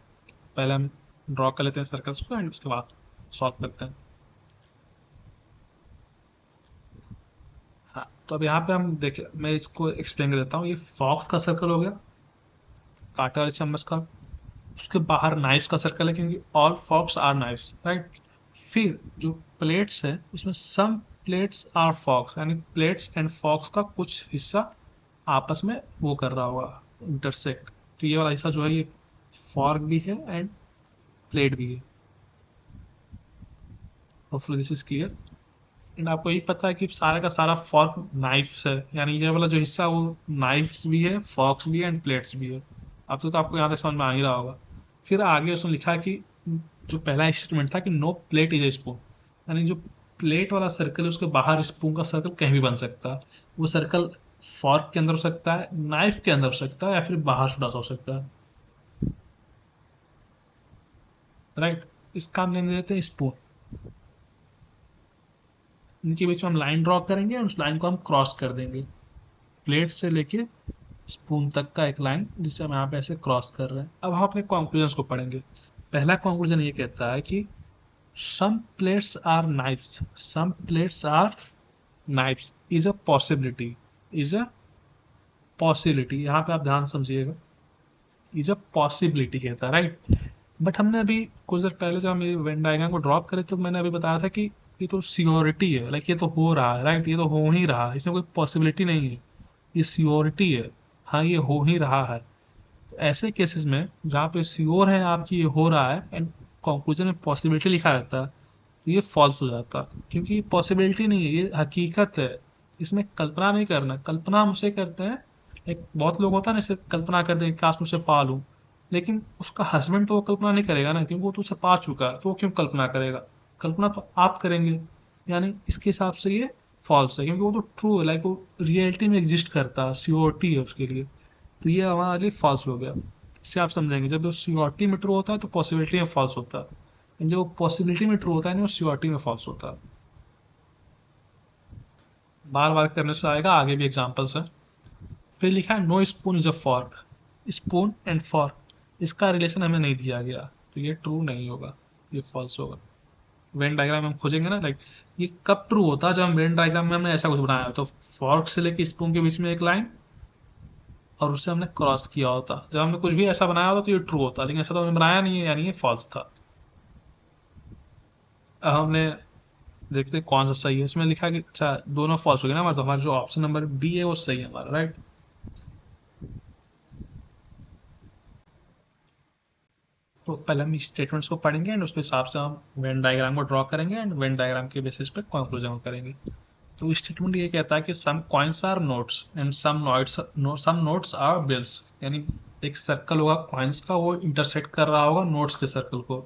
पहले हम ड्रॉ कर लेते हैं सर्कल्स को एंड उसके बाद सॉल्व करते हैं। हाँ, तो अब यहाँ पे हम देखें, मैं इसको एक्सप्लेन कर देता हूँ। ये फॉक्स का सर्कल हो गया, कांटे वाले चम्मच का। उसके बाहर नाइफ्स का सर्कल है क्योंकि all forks are knives, right. फिर जो प्लेट्स है उसमें सम प्लेट्स आर फॉक्स, यानी प्लेट्स एंड फॉक्स का कुछ हिस्सा आपस में वो कर रहा होगा, इंटरसेक्ट। तो ये वाला हिस्सा जो है ये फॉर्क भी है एंड प्लेट भी है। Hopefully this is clear. And आपको यही पता है कि सारा का सारा फॉर्क नाइफ्स है, यानी ये वाला जो हिस्सा वो नाइफ्स भी है, फॉक्स भी है एंड प्लेट्स भी है। अब तो आपको यहाँ तक समझ में आ ही रहा होगा। फिर आगे उसने लिखा कि जो पहला स्टेटमेंट था कि no plate is a spoon, यानी जो प्लेट वाला सर्कल है उसके बाहर स्पून का सर्कल कहीं भी बन सकता है। वो सर्कल फॉर्क के अंदर हो सकता है, नाइफ के अंदर हो सकता है, या फिर बाहर छोटा सा हो सकता है, राइट। इसका हम लेने देते हैं स्पून। इनके बीच में हम लाइन ड्रॉ करेंगे और उस लाइन को हम क्रॉस कर देंगे, प्लेट से लेके स्पून तक का एक लाइन जिसे हम यहाँ पे ऐसे क्रॉस कर रहे हैं। अब हम अपने कॉन्क्लूजन को पढ़ेंगे। पहला कॉन्क्लूजन ये कहता है कि some plates are knifes, some plates are knifes is a possibility, is a possibility. यहाँ पे आप ध्यान समझिएगा, इज अ पॉसिबिलिटी कहता है, राइट। बट हमने अभी कुछ देर पहले जब हम ये वेन डायग्राम को ड्रॉ करे तो मैंने अभी बताया था कि ये तो सियोरिटी है, लाइक ये तो हो रहा है, राइट। ये तो हो ही रहा है, इसमें कोई पॉसिबिलिटी नहीं है, ये सियोरिटी है। हाँ, ये हो ही रहा है। तो ऐसे केसेस में जहाँ पे श्योर है आपकी ये हो रहा है एंड कंक्लूजन में पॉसिबिलिटी लिखा रहता है, तो ये फॉल्स हो जाता है, क्योंकि ये पॉसिबिलिटी नहीं है, ये हकीकत है। इसमें कल्पना नहीं करना, कल्पना हम उसे करते हैं। एक बहुत लोग होता है ना, इसे कल्पना करते हैं काश मैं उसे पा लूं, लेकिन उसका हस्बैंड तो वो कल्पना नहीं करेगा ना, क्योंकि वो तो उसे पा चुका है, तो वो क्यों कल्पना करेगा। कल्पना तो आप करेंगे, यानी इसके हिसाब से ये फॉल्स है, क्योंकि वो तो ट्रू है, लाइक वो रियलिटी में एग्जिस्ट करता है, श्योरिटी है उसके लिए। तो ये हमारे लिए फॉल्स हो गया। इससे आप समझेंगे जब वो श्योरिटी में ट्रू होता है तो पॉसिबिलिटी में फॉल्स होता है, एंड जब वो पॉसिबिलिटी में ट्रू होता है ना वो श्योरिटी में फॉल्स होता है। बार बार करने से आएगा, आगे भी एग्जाम्पल्स है। फिर लिखा है no spoon is a fork, spoon and fork इसका रिलेशन हमें नहीं दिया गया, तो ये ट्रू नहीं होगा, ये फॉल्स होगा। वेन डायग्राम हम खोजेंगे ना, लाइक ये कब ट्रू होता है, जब हम वेन डायग्राम में हमने ऐसा कुछ बनाया हो, तो फॉर्क से लेके स्पून के बीच में एक लाइन और उससे हमने क्रॉस किया होता। जब हमने कुछ भी ऐसा बनाया होता तो ये ट्रू होता, लेकिन ऐसा तो हमने बनाया नहीं है, यानी ये फॉल्स था। अब हमने देखते हैं कौन सा सही है। इसमें लिखा है कि अच्छा दोनों फॉल्स हो गए ना हमारे, तो हमारा जो ऑप्शन नंबर बी है वो सही है हमारा, राइट। तो पहले हम स्टेटमेंट्स को पढ़ेंगे एंड उसके हिसाब से हम वेन डायग्राम को ड्रॉ करेंगे एंड वेन डायग्राम के बेसिस पे कंक्लूजन करेंगे। तो स्टेटमेंट ये कहता है कि some coins are notes and some notes are bills, यानी एक सर्कल होगा कॉइन्स का, वो इंटरसेक्ट कर रहा होगा नोट्स के सर्कल को,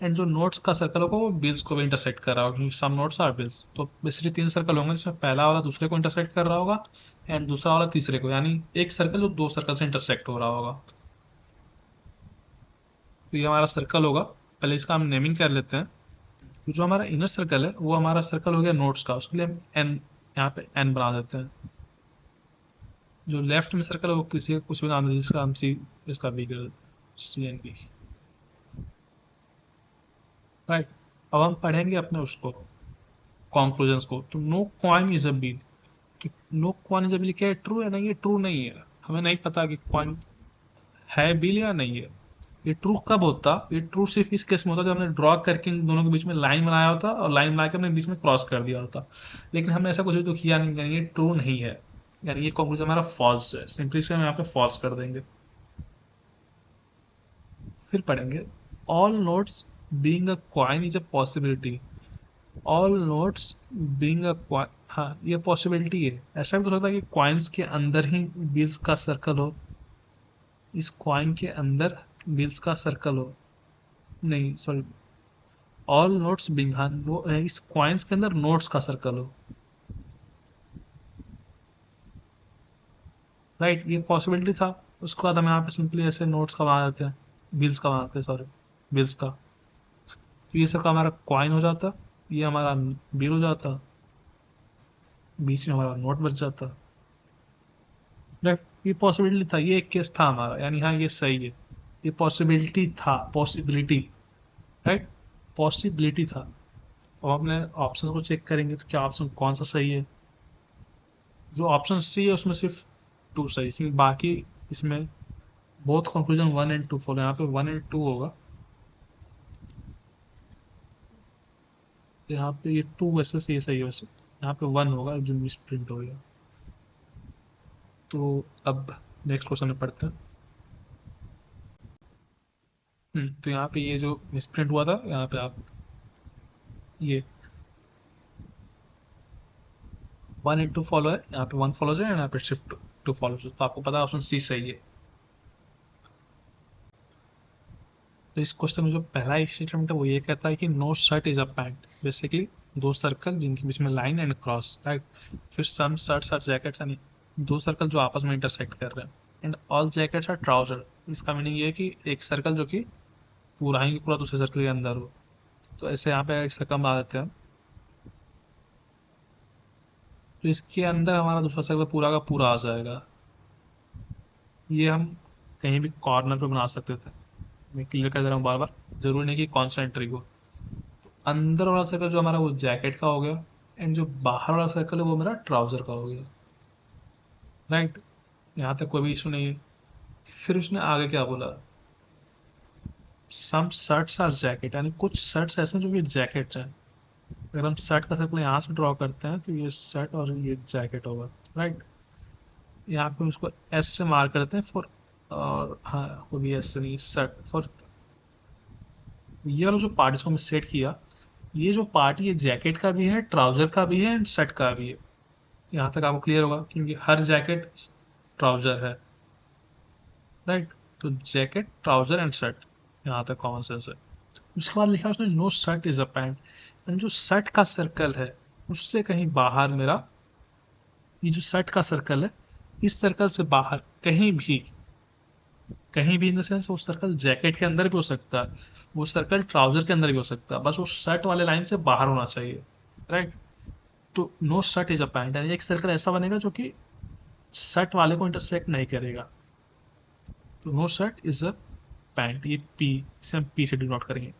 एंड जो नोट्स का सर्कल होगा वो बिल्स को भी इंटरसेक्ट कर रहा होगा, क्योंकि सम नोट्स आर बिल्स। तो बेसिकली तीन सर्कल होंगे जिसमें पहला वाला दूसरे को इंटरसेक्ट कर रहा होगा एंड दूसरा वाला तीसरे को, यानी एक सर्कल जो दो सर्कल से इंटरसेक्ट हो रहा होगा। तो ये हमारा सर्कल होगा। पहले इसका हम नेमिंग कर लेते हैं। तो जो हमारा इनर सर्कल है वो हमारा सर्कल हो गया नोट्स का, उसके लिए हम एन यहाँ पे एन बना देते हैं। जो लेफ्ट में सर्कल है वो किसी कुछ भी नाम दे, जिसका हम सी, इसका बी कर सी एन बी, राइट। अब हम पढ़ेंगे अपने उसको कॉन्क्लूजन्स को। तो no coin is a bill, तो no coin is a bill क्या है, ट्रू है? नहीं, ये ट्रू नहीं है। हमें नहीं पता कि कॉइन है बिल या नहीं है। ये ट्रू कब होता, ये ट्रू सिर्फ इस केस में होता जब हमने ड्रॉ करके इन दोनों के बीच में लाइन बनाया होता और लाइन बना के हमने बीच में क्रॉस कर दिया होता। लेकिन हमने ऐसा कुछ भी तो किया नहीं, यानी ये ट्रू नहीं है, यानी ये कंक्लूजन हमारा फॉल्स है। सिंपली से हम यहाँ पे फॉल्स कर देंगे। फिर पढ़ेंगे all notes being a coin is a possibility. All notes being a, हाँ ये पॉसिबिलिटी है। ऐसा भी हो सकता है कि कॉइन्स के अंदर ही व्हील्स का सर्कल हो, इस कॉइन के अंदर व्हील्स का सर्कल हो, नहीं सॉरी, ऑल नोट्स बीइंग, हाँ इस कॉइन्स के अंदर नोट्स का सर्कल हो, राइट ये पॉसिबिलिटी था। उसके बाद हम यहाँ पे सिंपली ऐसे नोट्स का बना देते हैं, व्हील्स का बनाते हैं, सॉरी व्हील्स का। तो ये सबका हमारा कॉइन हो जाता, ये हमारा व्हील हो जाता, बीच में हमारा नोट बच जाता, राइट ये पॉसिबिलिटी था, ये एक केस था हमारा, यानी हाँ ये सही है, ये पॉसिबिलिटी था, पॉसिबिलिटी, राइट पॉसिबिलिटी था। अब अपने ऑप्शन को चेक करेंगे तो क्या ऑप्शन कौन सा सही है। जो ऑप्शन सी है उसमें सिर्फ टू सही, क्योंकि बाकी इसमें both conclusion one and two follow, यहाँ पे वन एंड टू होगा, यहाँ पे ये टू वैसे से ये सही है, वैसे यहाँ पे वन होगा जो मिस प्रिंट हो गया। तो अब नेक्स्ट क्वेश्चन में पढ़ते हैं। तो यहाँ पे ये जो मिस प्रिंट हुआ था, यहाँ पे आप ये वन एंड टू फॉलो है, यहाँ पे वन फॉलोज है, यहाँ पे शिफ्ट टू फॉलोज है, तो आपको पता है ऑप्शन सी सही है। तो इस क्वेश्चन में जो पहला स्टेटमेंट है वो ये कहता है कि no shirt is a pant, basically दो सर्कल जिनके बीच में लाइन एंड क्रॉस, राइट। फिर सम शर्ट्स आर जैकेट्स, यानी दो सर्कल जो आपस में इंटरसेक्ट कर रहे हैं, and all jackets are trouser. इसका मीनिंग ये है कि एक सर्कल जो कि पूरा ही पूरा दूसरे सर्कल के अंदर हो। तो ऐसे यहाँ पे एक सर्कल बना देते हैं, तो इसके अंदर हमारा दूसरा सर्कल पूरा का पूरा आ जाएगा। ये हम कहीं भी कॉर्नर पे बना सकते थे, मैं क्लियर कर दे रहा हूँ बार बार, जरूरी नहीं कि कॉन्सेंट्रिक हो। अंदर वाला सर्कल जो हमारा वो जैकेट का हो गया, एंड जो बाहर वाला सर्कल है वो मेरा ट्राउजर का हो गया, राइट। यहाँ तक कोई भी इशू नहीं है। फिर उसने आगे क्या बोला, सम शर्ट्स आर जैकेट, यानी कुछ शर्ट्स ऐसे हैं जो कि जैकेट हैं। अगर हम शर्ट का सर्कल यहाँ से ड्रॉ करते हैं तो ये शर्ट और ये जैकेट होगा, राइट। यहाँ पे उसको एस से मार्क करते हैं फॉर, और हाँ वो भी एस से नहीं, शर्ट फॉर। ये वाला जो पार्ट इसको हमने सेट किया, ये जो पार्ट ये जैकेट का भी है, ट्राउजर का भी है एंड शर्ट का भी है। यहाँ तक आपको क्लियर होगा, क्योंकि हर जैकेट ट्राउजर है, राइट। तो जैकेट ट्राउजर एंड शर्ट, यहाँ तक कॉमन सेंस है। उसके बाद लिखा उसने no shirt is a pant, यानी जो शर्ट का सर्कल है उससे कहीं बाहर मेरा, ये जो शर्ट का सर्कल है इस सर्कल से बाहर कहीं भी, कहीं भी इन द सेंस वो सर्कल जैकेट के अंदर भी हो सकता है, वो सर्कल ट्राउजर के अंदर भी हो सकता है, बस वो शर्ट वाले लाइन से बाहर होना चाहिए, राइट। तो no shirt is a pant, यानी एक सर्कल ऐसा बनेगा जो कि शर्ट वाले को इंटरसेक्ट नहीं करेगा। तो no shirt is a pant, ये पी, इसे हम पी से डिनोट करेंगे।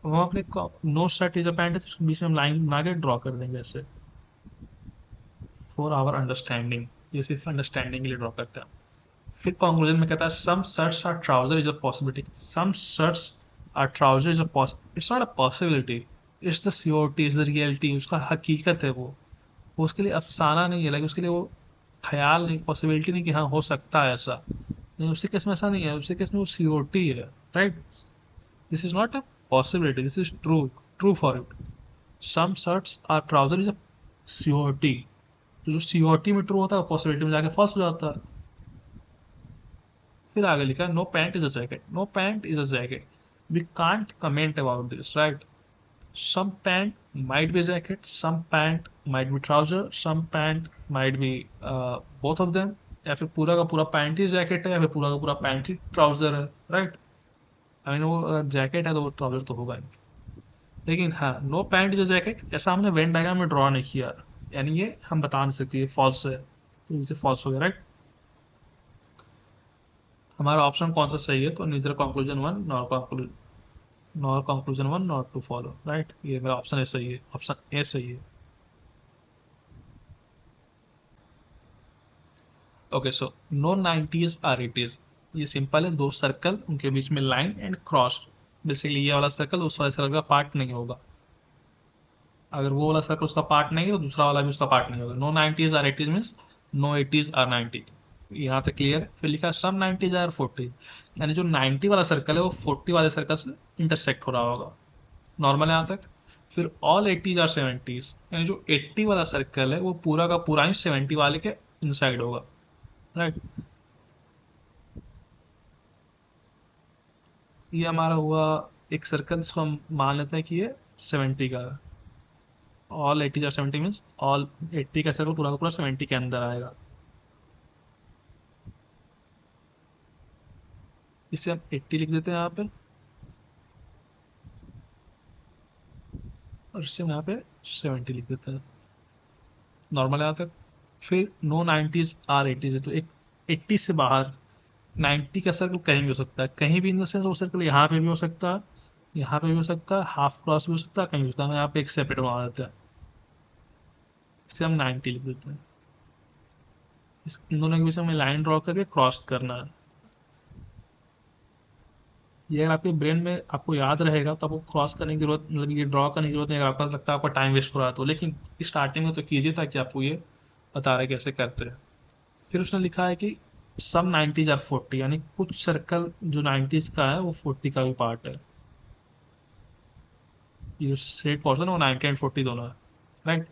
वहाँ अपने no shirt is a pant है तो उसके बीच में हम लाइन बना के ड्रॉ कर देंगे ऐसे, फॉर आवर अंडरस्टैंडिंग, ये सिर्फ अंडरस्टैंडिंग के लिए ड्रॉ करते हैं। फिर कंक्लूजन में कहता है some shirts are trouser is a possibility, some shirts are trouser is a it's not a possibility, it's the surety, it's the reality, उसका हकीकत है वो उसके लिए अफसाना नहीं है, लाइक उसके लिए वो ख्याल नहीं, पॉसिबिलिटी नहीं कि हाँ हो सकता है ऐसा, नहीं उसके केस में ऐसा नहीं है, उसके केस में वो सियोरिटी है, right. This is not a possibility, this is true, true for it. Some shirts are trouser is a surety, तो जो सियोरिटी में ट्रू होता है पॉसिबिलिटी में जाके फॉल्स हो जाता है। फिर आगे लिखा no pant is a jacket, no pant is a jacket, we can't comment about this, right. Some pant might be jacket, some pant might be trouser, some pant might be both of them, या फिर पूरा का पूरा pant ही jacket है या फिर पूरा का पूरा पैंट ही ट्राउजर है, राइट। आई मीन वो अगर जैकेट है तो वो ट्राउजर तो होगा ही। लेकिन हाँ no pant is a jacket ऐसा हमने वेन डायग्राम में ड्रॉ नहीं किया, यानी ये हम बता नहीं सकते ये फॉल्स है, तो इसे फॉल्स हो गया, राइट। हमारा ऑप्शन कौन सा सही है, तो neither conclusion one nor conclusion one not two follow, right. ये मेरा ऑप्शन ए सही है, ऑप्शन ए सही है। Okay so no 90s are 80s, ये सिंपल है, दो सर्कल उनके बीच में लाइन एंड क्रॉस, बेसिकली ये वाला सर्कल उस वाले सर्कल का पार्ट नहीं होगा, अगर वो वाला सर्कल उसका पार्ट नहीं है तो दूसरा वाला भी उसका पार्ट नहीं होगा। No 90s are 80s means no 80s are 90, यहाँ तक क्लियर है। फिर लिखा सम 90s आर 40, यानी जो 90 वाला सर्कल है वो 40 वाले सर्कल से इंटरसेक्ट हो रहा होगा, नॉर्मल है यहाँ तक। फिर ऑल 80s आर 70s, यानी जो 80 वाला सर्कल है वो पूरा का पूरा ही 70 वाले के इनसाइड होगा, राइट। ये हमारा हुआ एक सर्कल, जिसको हम मान लेते हैं कि ये 70 का है। ऑल 80 आर 70 मीन्स ऑल 80 का सर्कल पूरा का पूरा 70 के अंदर आएगा। इसे हम 80 लिख देते हैं यहाँ पे, और इसे हम यहाँ पे 70 लिख देते हैं, नॉर्मल यहाँ तक। फिर नो 90s आर 80s है, तो एक 80 से बाहर 90 का सर्कल कहीं भी हो सकता है, कहीं भी इन द सेंस वो सर्कल यहाँ पे भी हो सकता है, यहाँ पे भी हो सकता है, हाफ क्रॉस भी हो सकता है, कहीं भी हो सकता है। हम यहाँ पे एक सेपरेट बना देते हैं, इसे हम 90 लिख देते हैं। इन दोनों के बीच में हमें लाइन ड्रॉ करके क्रॉस करना है। ये अगर आपके ब्रेन में आपको याद रहेगा तो आपको क्रॉस करने की जरूरत, मतलब ये ड्रॉ करने की जरूरत नहीं, अगर आपको लगता है आपका टाइम वेस्ट हो रहा है तो। लेकिन स्टार्टिंग में तो कीजिए, ताकि आपको ये बता रहे कैसे करते हैं। फिर उसने लिखा है कि सम 90s आर 40, यानी कुछ सर्कल जो 90s का है वो 40 का भी पार्ट है। ये जो सेट पोर्शन है वो 90 एंड 40 दोनों है, राइट।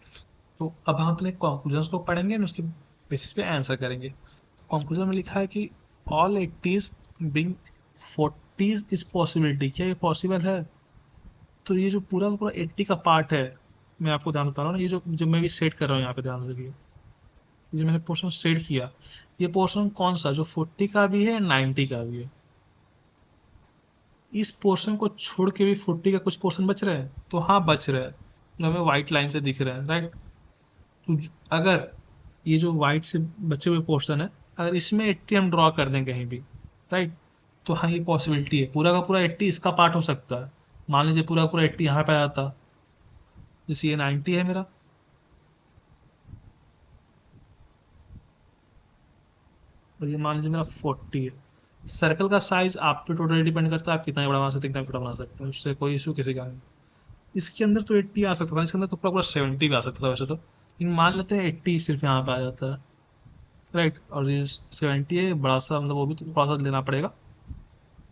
तो अब हम अपने कंक्लूजन को पढ़ेंगे और उसके बेसिस पे आंसर करेंगे। कंक्लूजन में लिखा है कि all 80s Bing 40s is possibility, क्या ये पॉसिबल है? तो ये जो पूरा का पूरा 80 का पार्ट है, मैं आपको ध्यान बता रहा हूँ ना, ये जो जो मैं भी सेट कर रहा हूँ यहाँ पे, ध्यान से देखिए, ये जो मैंने पोर्शन सेट किया, ये पोर्शन कौन सा, जो 40 का भी है 90 का भी है। इस पोर्शन को छोड़ के भी 40 का कुछ पोर्शन बच रहा है, तो हाँ बच रहा है, जो हमें व्हाइट लाइन से दिख रहा है, राइट। तो अगर ये जो व्हाइट से बचे हुए पोर्शन है, अगर इसमें 80 हम ड्रॉ कर दें कहीं भी, राइट, तो हाँ ये पॉसिबिलिटी है, पूरा का पूरा 80 इसका पार्ट हो सकता है। मान लीजिए पूरा का पूरा 80 यहाँ पे आ जाता, जैसे ये 90 है मेरा, और ये मान लीजिए मेरा 40 है। सर्कल का साइज आप पे टोटली डिपेंड करता है, आप कितना बड़ा बना सकते हैं, कितना छोटा बना सकते हैं, उससे कोई इशू किसी का नहीं। इसके अंदर तो 80 आ सकता था, इसके अंदर तो पूरा पूरा 70 भी आ सकता था वैसे तो, लेकिन मान लेते हैं 80 सिर्फ यहाँ पे आ जाता है, राइट। और ये 70 है बड़ा सा, मतलब वो भी तो थोड़ा सा लेना पड़ेगा,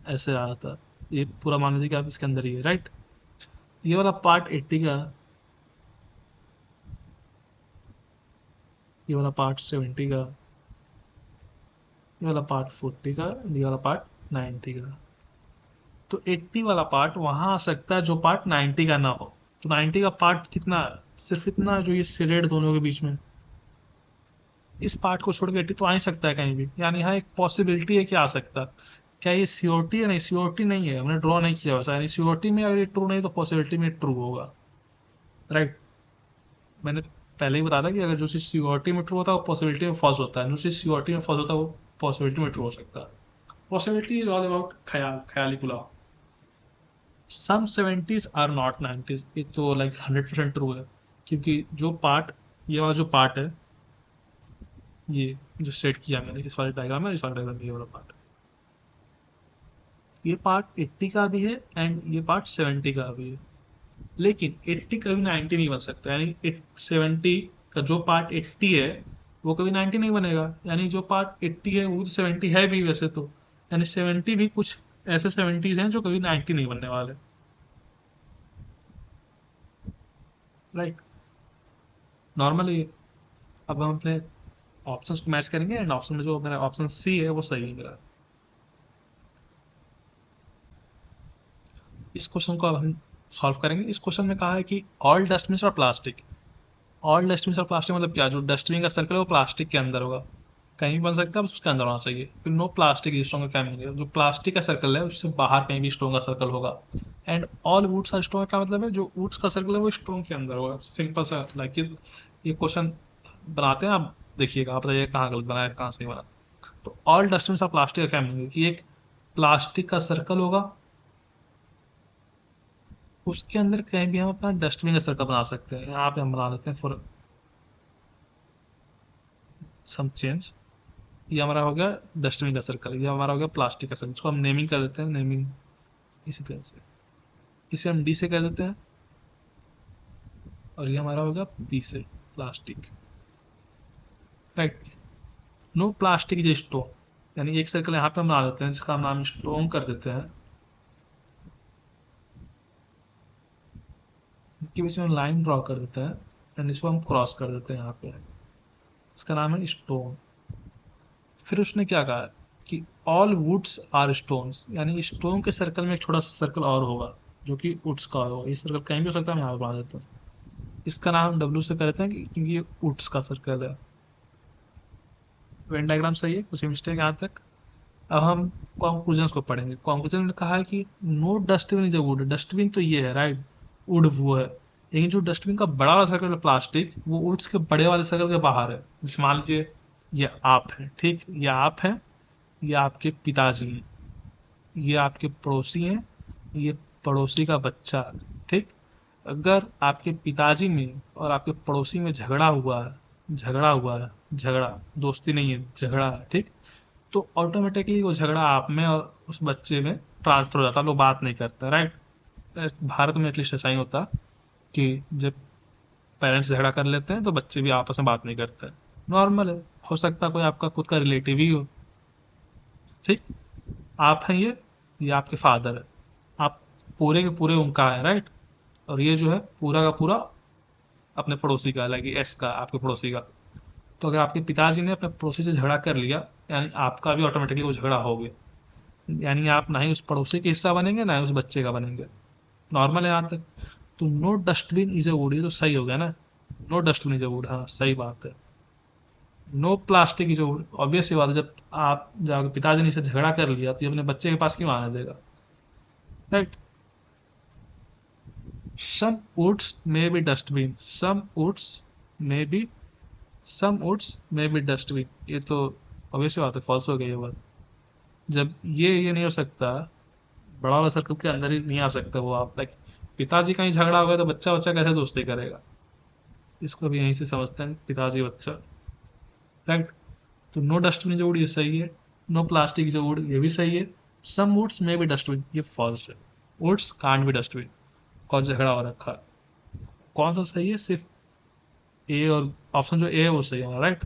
ऐसे आ जाता है। ये पूरा मान लीजिए कि आप इसके अंदर ही है, राइट। ये वाला पार्ट 80 का, ये वाला पार्ट 70 का, ये वाला पार्ट 40 का, ये वाला पार्ट 90 का। तो 80 वाला पार्ट वहां आ सकता है जो पार्ट 90 का ना हो। तो 90 का पार्ट कितना है? सिर्फ इतना, जो ये सिरेड दोनों के बीच में, इस पार्ट को छोड़ के 80 तो आ ही सकता है कहीं भी, यानी यहाँ एक पॉसिबिलिटी है कि आ सकता है। क्या ये सीओटी है? नहीं, सीओटी नहीं है, हमने ड्रॉ नहीं किया वैसा, यानी सीओटी में अगर ये ट्रू नहीं तो पॉसिबिलिटी में ट्रू होगा, राइट। मैंने पहले ही बताया था कि अगर जो चीज़ सीओटी में ट्रू होता है वो पॉसिबिलिटी में फॉल्स होता है, जो चीज़ सीओटी में फॉल्स होता है वो पॉसिबिलिटी में ट्रू हो सकता है। पॉसिबिलिटी इज ऑल अबाउट ख्याल, ख्याली पुलाव। सम 70s आर नॉट 90s, ये तो लाइक 100% ट्रू है, क्योंकि जो पार्ट, ये वाला जो पार्ट है, ये जो सेट किया मैंने इस वाले डायग्राम में, इस वाले डायग्राम में, ये वाला पार्ट, ये पार्ट 80 का भी है एंड ये पार्ट 70 का भी है। लेकिन 80 कभी 90 नहीं बन सकता, यानी 70 का जो पार्ट 80 है वो कभी 90 नहीं बनेगा, यानी जो पार्ट 80 है वो 70 है भी वैसे तो, यानी 70 भी कुछ ऐसे 70s हैं जो कभी 90 नहीं बनने वाले, राइट। नॉर्मली अब हम अपने ऑप्शंस को मैच करेंगे, एंड ऑप्शन में जो मेरा ऑप्शन सी है वो सही है मेरा। इस क्वेश्चन को अब हम सॉल्व करेंगे। इस क्वेश्चन में कहा है कि ऑल डस्टबिन और प्लास्टिक, ऑल डस्टबिन और प्लास्टिक मतलब क्या, जो डस्टबिन का सर्कल है वो प्लास्टिक के अंदर होगा, कहीं भी बन सकता है, बस उसके अंदर होना चाहिए। फिर नो प्लास्टिक इज स्ट्रॉन्गर, क्या मीनिंग, जो प्लास्टिक का सर्कल है उससे बाहर कहीं भी स्ट्रॉन्ग का सर्कल होगा। And all woods are strong का मतलब है जो वुड्स का सर्कल है वो स्ट्रॉन्ग के अंदर होगा, सिंपल सा, लाइक ये क्वेश्चन बनाते हैं आप देखिएगा, आप बताइए कहाँ गलत बना है, कहाँ सही बना। तो ऑल डस्टबिन ऑफ प्लास्टिक का क्या मीनिंग है कि एक प्लास्टिक का सर्कल होगा, उसके अंदर कहीं भी हम अपना डस्टबिन का सर्कल बना सकते हैं। यहाँ पे हम बना लेते हैं फॉर सम चेंज, ये हमारा हो गया डस्टबिन का सर्कल, ये हमारा हो गया प्लास्टिक का सर्कल, इसको हम नेमिंग कर देते हैं, नेमिंग इसी तरह से, इसे हम डी से कर देते हैं, और ये हमारा होगा पी से, plastic, right. No plastic is stone, यानी एक सर्कल यहाँ पे हम बना देते हैं जिसका हम नाम स्टोन कर देते हैं। के बीच में लाइन ड्रॉ कर देते हैं एंड इसको हम क्रॉस कर देते हैं यहाँ पे। इसका नाम है स्टोन। फिर उसने क्या कहा कि ऑल वुड्स आर स्टोन्स, यानी स्टोन के सर्कल में एक छोटा सा सर्कल और होगा जो कि वुड्स का होगा। ये सर्कल कहीं भी हो सकता है, हम यहाँ पर बना देते हैं। इसका नाम हम डब्ल्यू से करते हैं क्योंकि ये वुड्स का सर्कल है। वेन डायग्राम सही है, कुछ मिस्टेक यहाँ तक। अब हम कॉन्क्लूजन को पढ़ेंगे। कॉन्क्लूजन ने कहा है कि no dustbin is a wood. Dustbin तो ये है, राइट, वुड वो है, लेकिन जो डस्टबिन का बड़ा वाला सर्कल है प्लास्टिक, वो वुड्स के बड़े वाले सर्कल के बाहर है। जैसे मान लीजिए ये आप है, ठीक, ये आप है, ये आपके पिताजी हैं, ये आपके पड़ोसी हैं, ये पड़ोसी का बच्चा है, ठीक। अगर आपके पिताजी में और आपके पड़ोसी में झगड़ा, दोस्ती नहीं है, झगड़ा है, ठीक, तो ऑटोमेटिकली वो झगड़ा आप में और उस बच्चे में ट्रांसफर हो जाता है। लोग बात नहीं करते, राइट। भारत में एटलीस्ट ऐसा ही होता कि जब पेरेंट्स झगड़ा कर लेते हैं तो बच्चे भी आपस में बात नहीं करते। नॉर्मल है, हो सकता है कोई आपका खुद का रिलेटिव ही हो, ठीक। आप हैं ये आपके फादर है, आप पूरे के पूरे उनका है, राइट। और ये जो है पूरा का पूरा अपने पड़ोसी का, अलग एस का, आपके पड़ोसी का। तो अगर आपके पिताजी ने अपने पड़ोसी से झगड़ा कर लिया, यानी आपका भी ऑटोमेटिकली वो झगड़ा हो गया। यानी आप ना ही उस पड़ोसी के हिस्सा बनेंगे ना ही उस बच्चे का बनेंगे। नॉर्मल है यहाँ तक। तो no dustbin is a wood, ये तो सही हो गया ना। No dustbin is a wood, हाँ सही बात है। No plastic is a wood, obvious सी बात है। जब आपके पिताजी ने इसे झगड़ा कर लिया तो ये अपने बच्चे के पास क्यों आने देगा, right. Some woods may be dustbin, some woods may be dustbin, ये तो ऑब्वियस सी बात है, फॉल्स हो गई ये बात। जब ये नहीं हो सकता, बड़ा वाला सर्कल के अंदर ही नहीं आ सकता वो, आप लाइक पिताजी का ही झगड़ा हो गया तो बच्चा बच्चा कैसे दोस्ती करेगा। इसको भी यहीं से समझते हैं, पिताजी बच्चा, राइट। तो नो डस्टबिन जो वुड ये सही है, नो प्लास्टिक जो वुड ये भी सही है। सम वुड्स में भी डस्टबिन ये फॉल्स है। वुड्स कांट भी डस्टबिन, कौन झगड़ा हो रखा है। कौन सा सही है, सिर्फ ए, और ऑप्शन जो ए है वो सही है, राइट।